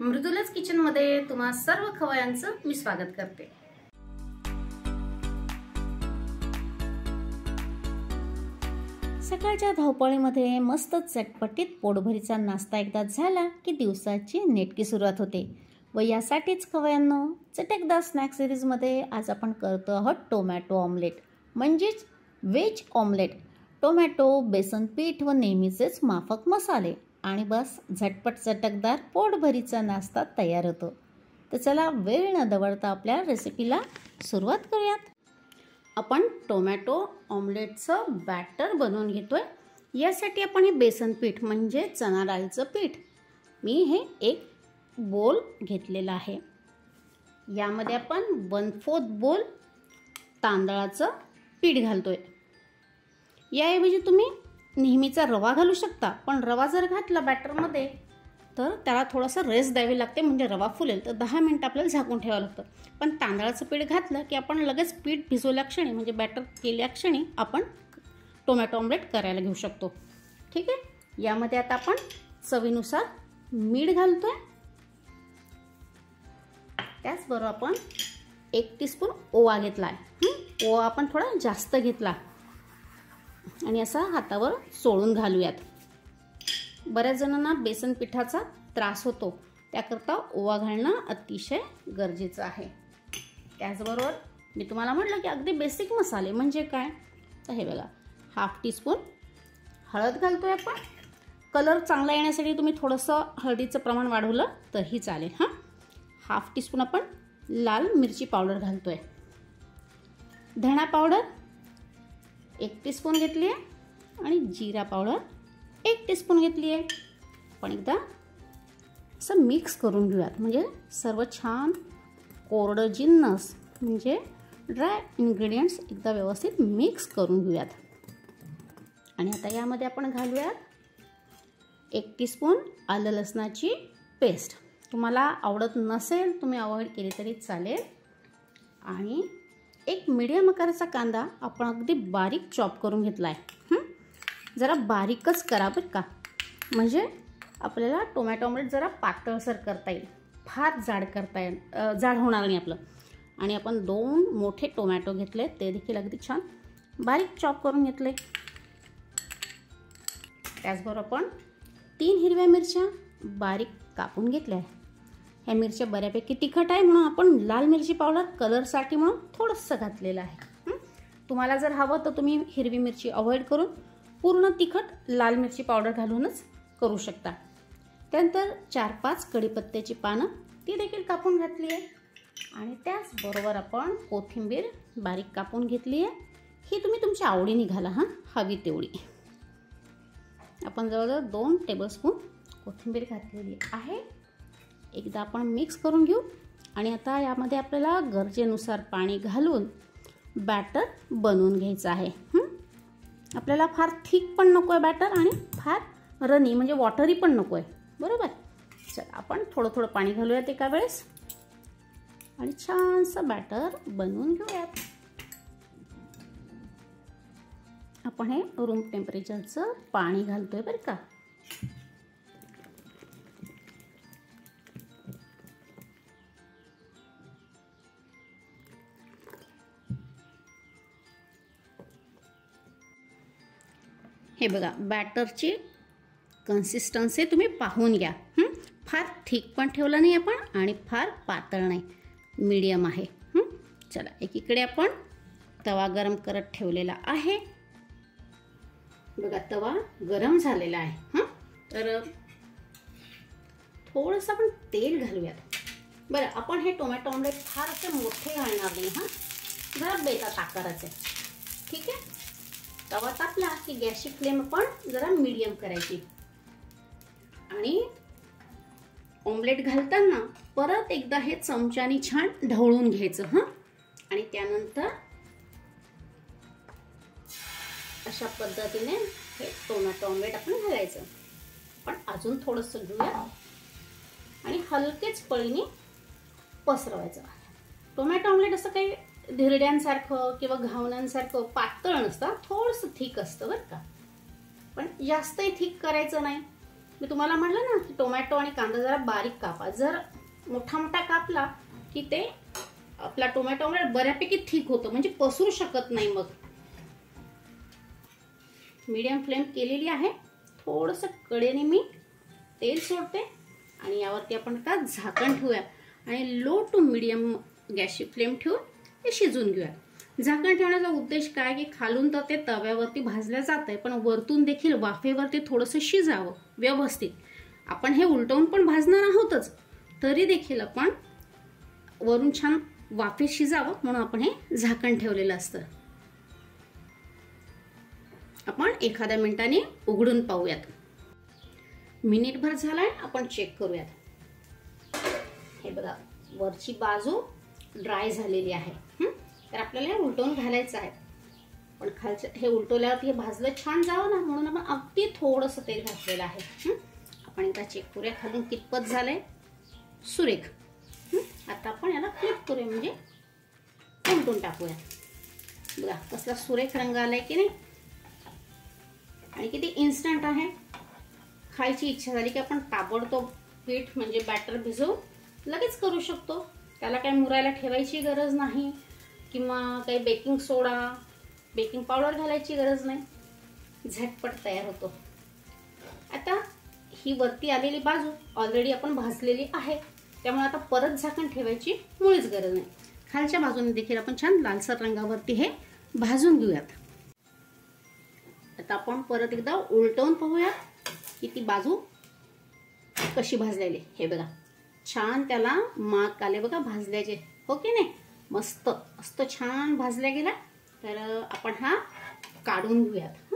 मृदुलाच kitchen मध्ये तुम्हा सर्व खवयांचं मी स्वागत करते। सकाळच्या धावपळीमध्ये मस्त चटपटीत पोटभरीचा नाश्ता एकदा झाला की दिवसाची नेटकी सुरुवात होते व यासाठीच खवयांनो चटकदार स्नॅक सिरीजमध्ये आज आपण करतो आहोत टोमॅटो ऑमलेट म्हणजेच व्हेज ऑमलेट। टोमॅटो, बेसन पीठ व नेहमीचेच माफक मसाले आणि बस झटपट चटकदार पोटभरीचा नाश्ता तयार होतो। तर चला वेळ न दवडता आपल्या रेसिपीला सुरुवात करूयात। आपण टोमॅटो ऑमलेटचं बॅटर बनवून घेतोय। यासाठी आपण हे बेसन पीठ म्हणजे चणा डाळीचं पीठ मी हे एक बोल घेतलेला आहे। यामध्ये आपण 1/4 बोल तांदळाचं पीठ घालतोय। याऐवजी तुम्ही नेहमीचा रवा घालू शकता, पण रवा जर घातला बॅटरमध्ये तर त्याला थोडासा रेस्ट द्यावी लागते म्हणजे रवा फुलेल, तर 10 मिनिट आपल्याला झाकून ठेवावं लागतं। पण तांदळाचं पीठ घातलं की आपण लगेच पीठ भिजवल्या क्षणी म्हणजे बॅटर केल्या क्षणी आपण टोमॅटो ऑमलेट करायला घेऊ शकतो। ठीक आहे, यामध्ये आता आपण चवीनुसार मीठ घालतोय। त्याचबरोबर आपण 1 टीस्पून ओवा घेतलाय। ओवा आपण थोडा जास्त घेतला आणि असा हातावर चोळून घालूयात। बऱ्याच जणांना बेसन पिठाचा त्रास होतो, त्याकरता ओवा घालणं अतिशय गरजेचं आहे। त्याचबरोबर मी तुम्हाला म्हटलं की अगदी बेसिक मसाले म्हणजे काय, तर हे बघा 1/2 टीस्पून हळद घालतोय आपण। कलर चांगला येण्यासाठी तुम्ही थोडंसं हळदीचं प्रमाण वाढवलं तरी चालेल। 1/2 टीस्पून आपण लाल मिरची पावडर घालतोय। धणा पावडर 1 टीस्पून घेतली आहे आणि जिरा पावडर 1 टीस्पून घेतली आहे। पण एकदा असं मिक्स करून घेऊयात म्हणजे सर्व छान कोरडं जिन्नस म्हणजे ड्राय इन्ग्रेडियंट्स एकदा व्यवस्थित मिक्स करून घेऊयात। आणि आता यामध्ये आपण घालूयात 1 टीस्पून आलं लसणाची पेस्ट। तुम्हाला आवडत नसेल तुम्ही अवॉइड केली तरी चालेल। आणि एक मीडियम आकाराचा कांदा आपण अगदी बारीक चॉप करून घेतला आहे। जरा बारीकच करा बरं का, म्हणजे आपल्याला टोमॅटो ऑमलेट जरा पातळसर करता येईल, फार जाड करता येईल, जाड होणार नाही आपलं। आणि आपण 2 मोठे टोमॅटो घेतले, ते देखील अगदी छान बारीक चॉप करून घेतले। त्याचबरोबर आपण 3 हिरव्या मिरच्या बारीक कापून घेतल्या आहे। ह्या मिरच्या बऱ्यापैकी तिखट आहे म्हणून आपण लाल मिरची पावडर कलरसाठी म्हणून थोडंसं घातलेलं आहे। तुम्हाला जर हवं तर तुम्ही हिरवी मिरची अवॉइड करून पूर्ण तिखट लाल मिरची पावडर घालूनच करू शकता। त्यानंतर 4-5 कढीपत्त्याची पानं ती देखील कापून घातली आहे। आणि त्याचबरोबर आपण कोथिंबीर बारीक कापून घेतली आहे। ही तुम्ही तुमच्या आवडीने घाला, हवी तेवढी। आपण जवळजवळ 2 टेबलस्पून कोथिंबीर घातलेली आहे। एकदा आपण मिक्स करून घेऊ आणि आता यामध्ये आपल्याला गरजेनुसार पाणी घालून बॅटर बनवून घ्यायचं आहे। आपल्याला फार थिक पण नको आहे बॅटर आणि फार रनी म्हणजे वॉटरी पण नको आहे, बरोबर। चला आपण थोडं थोडं पाणी घालूयात एका वेळेस आणि छानसं बॅटर बनवून घेऊयात। आपण हे रूम टेम्परेचरचं पाणी घालतोय बरं का। हे बघा बॅटरची कन्सिस्टन्सी तुम्ही पाहून घ्या। फार थिक पण ठेवलं नाही आपण आणि फार पातळ नाही, मीडियम आहे। चला एकीकडे आपण तवा गरम करत ठेवलेला आहे। बघा तवा गरम झालेला आहे। तर थोडंसं आपण तेल घालूयात। बरं, आपण हे टोमॅटो ऑमलेट फार असे मोठे घालणार नाही, जरा बेतात आकाराचे। ठीक आहे, तवा तापला की गॅसची फ्लेम आपण जरा मीडियम करायची आणि ऑमलेट घालताना परत एकदा हे चमच्याने छान ढवळून घ्यायचं। आणि त्यानंतर अशा पद्धतीने हे टोमॅटो ऑमलेट आपण घालायचं। पण अजून थोडंसं घेऊया आणि हलकेच पळीने पसरवायचं। टोमॅटो ऑमलेट असं काही धिरड्यांसारखं किंवा घावण्यांसारखं पातळ नसतं, थोडंसं थिक असतं बरं का। पण जास्तही थिक करायचं नाही, मी तुम्हाला म्हटलं ना की टोमॅटो आणि कांदा जरा बारीक कापा. जर मोठा मोठा कापला की ते आपला टोमॅटो बऱ्यापैकी ठीक होतं, म्हणजे पसरू शकत नाही. मग मीडियम फ्लेम केलेली आहे. थोडंसं कडेने मी तेल सोडते आणि यावरती आपण आता झाकण ठेवूया आणि लो टू मीडियम गॅसची फ्लेम ठेवून ते शिजून घेऊया. झाकण ठेवण्याचा उद्देश काय की खालून तर ते तव्यावरती भाजलं जातंय, पण वरतून देखील वाफेवरती थोडंसं शिजावं व्यवस्थित. आपण हे उलटवून पण भाजणार आहोतच, तरी देखील आपण वरून छान वाफेत शिजावं म्हणून आपण हे झाकण ठेवलेलं असतं. आपण एखाद्या मिनिटाने उघडून पाहूयात. मिनिटभर झालाय, आपण चेक करूयात. हे बघा, वरची बाजू ड्राय झालेली आहे. तर आपल्याला उलटवून घालायचं आहे, पण खालचं हे उलटवल्यावरती हे भाजलं छान जावं ना म्हणून आपण अगदी थोडंसं तेल घातलेलं आहे. आपण एकदा चेक करूया खालून कितपत झालंय. सुरेख. आता आपण याला फ्लिप करूया, म्हणजे उलटून टाकूया. बघा कसला सुरेख रंग आलाय की नाही, आणि किती इन्स्टंट आहे. खायची इच्छा झाली की आपण ताबडतोब पीठ म्हणजे बॅटर भिजवून लगेच करू शकतो. त्याला काही मुरायला ठेवायची गरज नाही किंवा काही बेकिंग सोडा बेकिंग पावडर घालायची गरज नाही. झटपट तयार होतो. आता ही वरती आलेली बाजू ऑलरेडी आपण भाजलेली आहे, त्यामुळे आता परत झाकण ठेवायची मुळीच गरज नाही. खालच्या बाजूने देखील आपण छान लालसर रंगावरती हे भाजून घेऊयात. आता आपण परत एकदा उलटवून पाहूया की ती बाजू कशी भाजलेली. हे बघा छान त्याला माग आले बघा भाजल्याचे, हो की नाही. मस्त मस्त छान भाजल्या गेला. तर आपण हा काढून घेऊयात.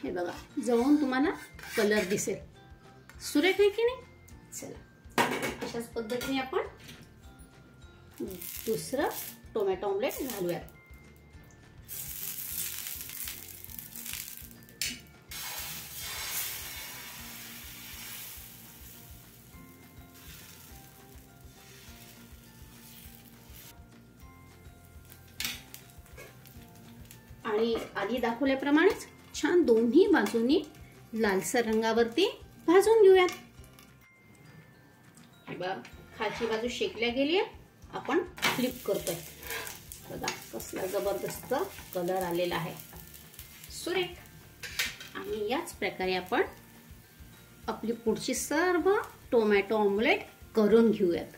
हे बघा जवळून तुम्हाला कलर दिसेल, सुरेख आहे की नाही. चला अशाच पद्धतीने आपण दुसरं टोमॅटो ऑमलेट घालूयात. आणि आधी दाखवल्याप्रमाणेच छान दोन्ही बाजूनी लालसर रंगावरती भाजून घेऊयात. बघा खालची बाजू शेकल्या गेली आहे, आपण फ्लिप करतोय. बघा कसला जबरदस्त कलर आलेला आहे, सुरेख. आणि याच प्रकारे आपण आपली पुढची सर्व टोमॅटो ऑमलेट करून घेऊयात.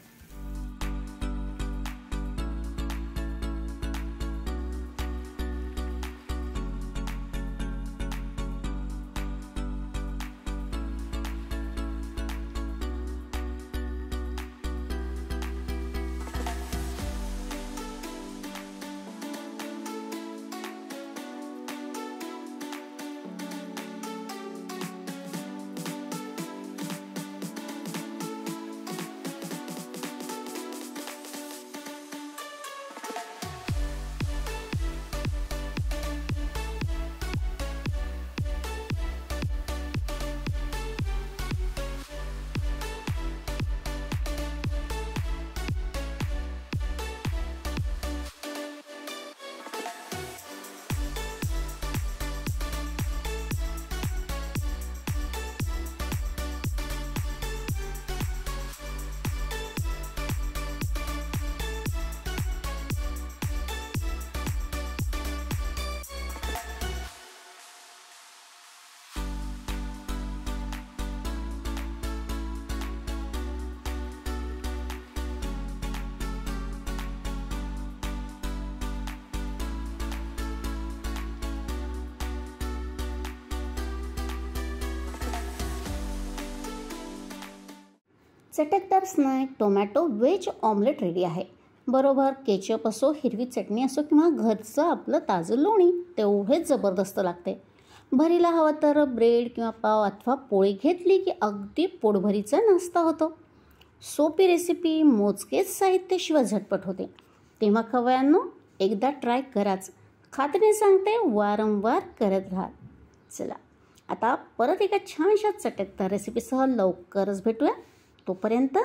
चटकदार snack tomato veg omelette ready आहे. बरोबर केचप असो, हिरवी चटणी असो किंवा घरचं आपलं ताजं लोणी, तेवढेच जबरदस्त लागते. भरीला हवं तर ब्रेड किंवा पाव अथवा पोळी घेतली की अगदी पोटभरीचा नाश्ता होतो. सोपी रेसिपी, मोजकेच साहित्याशिवाय झटपट होते. तेव्हा खवयांनो एकदा ट्राय कराच. खात्रीने सांगते वारंवार करत राहा. चला आता परत एका छानशा चटकदार रेसिपीसह लवकरच भेटूया. तोपर्यंत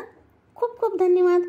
खूप खूप धन्यवाद.